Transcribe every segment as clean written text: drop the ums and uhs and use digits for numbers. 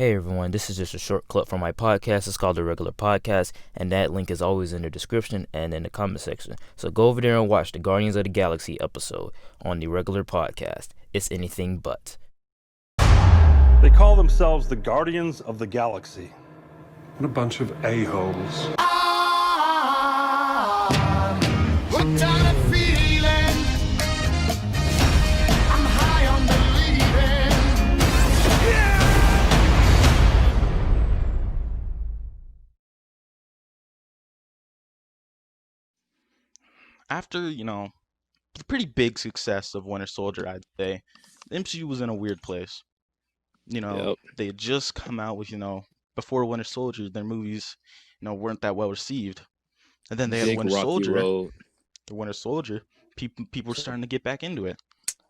Hey everyone, this is just a short clip from my podcast. It's called The Regular Podcast, and that link is always in the description and in the comment section. So go over there and watch the Guardians of the Galaxy episode on The Regular Podcast. It's anything but. They call themselves the Guardians of the Galaxy. What a bunch of a-holes. What kind of feeling? I'm high on believing. After, the pretty big success of Winter Soldier, I'd say, the MCU was in a weird place. They had just come out with, before Winter Soldier, their movies, weren't that well received. And then they had Winter Soldier. The Winter Soldier, people were starting to get back into it.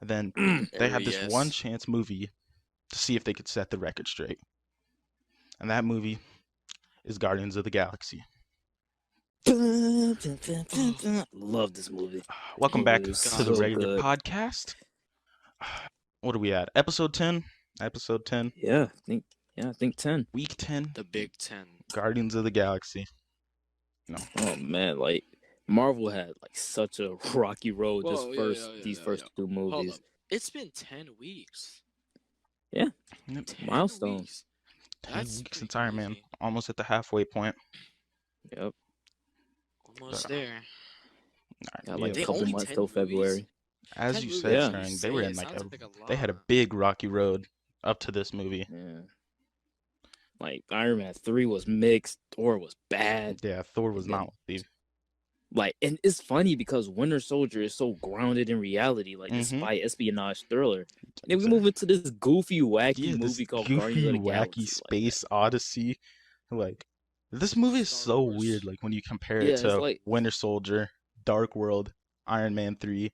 And then they had this one chance movie to see if they could set the record straight. And that movie is Guardians of the Galaxy. Love this movie. Welcome back to the regular podcast. What are we at? Episode 10? Episode 10? I think 10. Week 10? The Big 10. Guardians of the Galaxy. Oh man, Marvel had such a rocky road these first two Hold movies. up. It's been 10 weeks. Yeah. 10 Milestones. weeks. 10 That's weeks pretty since Iron Man. crazy. Almost at the halfway point. Yep. Almost there. All Got right, a They couple only months 10 till movies? February. As 10 you movies, said, Yeah. Stern, you they were say in it like sounds like a they had a lot. big rocky road up to this movie. Yeah. Iron Man 3 was mixed, Thor was bad. Yeah, Thor was not the And it's funny because Winter Soldier is so grounded in reality, a spy espionage thriller. And then we move into this goofy, wacky this movie called goofy, Guardians of the Galaxy. wacky space odyssey. This movie is Star so Wars. weird. When you compare Yeah, it to it's Winter Soldier, Dark World, Iron Man 3,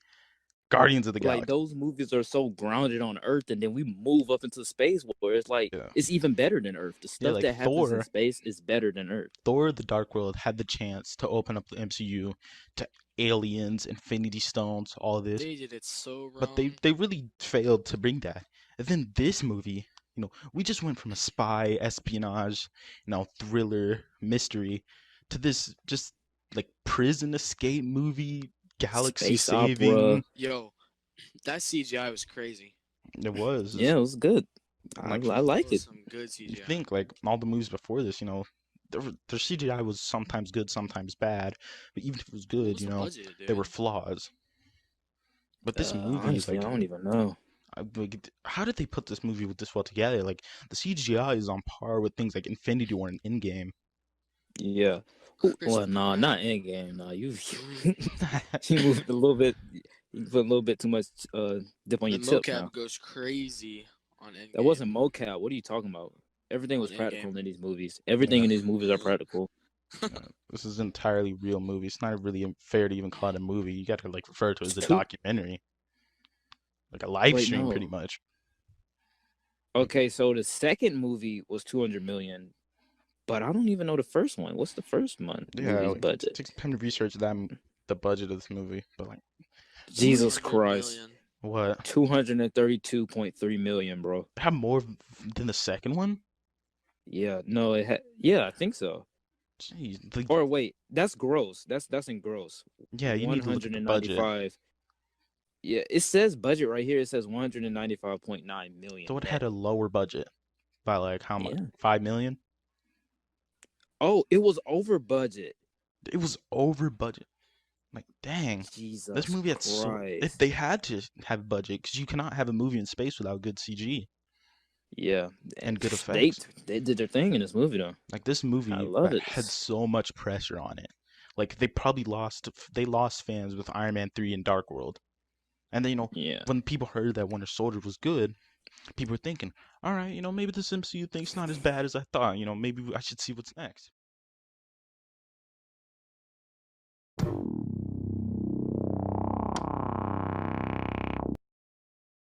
Guardians of the Galaxy. Those movies are so grounded on Earth, and then we move up into space where it's it's even better than Earth. The stuff that happens Thor- in space is better than Earth. Thor: The Dark World had the chance to open up the MCU to aliens, Infinity Stones, all this, They did it so wrong. but they really failed to bring that. And then this movie, we just went from a spy, espionage, thriller, mystery, to this just prison escape movie, galaxy Space saving. opera. Yo, that CGI was crazy. It was. Yeah, it was good. I like That was it. some good CGI. You think all the movies before this, their CGI was sometimes good, sometimes bad. But even if it was What good, was the budget, there were dude? flaws. But this movie is Honestly, I don't even know. how did they put this movie with this well together? The CGI is on par with things like Infinity War and Endgame. Yeah. Chris Well, no, Pratt. not Endgame. No, you moved a little bit. You put a little bit too much dip on The your tip mocap now. goes crazy on Endgame. That wasn't mocap. What are you talking about? Everything was On practical Endgame. in these movies. Everything in these movies are practical. This is an entirely real movie. It's not really fair to even call it a movie. You got to refer to it as a Two- documentary, a live Wait, stream, no. pretty much. Okay, so the second movie was 200 million, but I don't even know the first one. What's the first one? Yeah, Movie's budget. it takes time to research the budget of this movie. But Jesus 200 Christ. million. what? 232.3 million, bro. It had more than the second one? Yeah, no, it had. Yeah, I think so. Jeez, Or wait, that's gross. That's in gross. yeah, you need to look at the budget. 195. Yeah, it says budget right here. It says 195.9 million. So it had a lower budget by how much? Yeah. 5 million? Oh, it was over budget. It was over budget. Dang. Jesus This movie had Christ. they had to have budget because you cannot have a movie in space without good CG. Yeah, And good they effects. they did their thing in this movie though. This movie I love it. had so much pressure on it. They probably lost fans with Iron Man 3 and Dark World. And then, Yeah. when people heard that Winter Soldier was good, people were thinking, all right, maybe this MCU thing's not as bad as I thought. Maybe I should see what's next.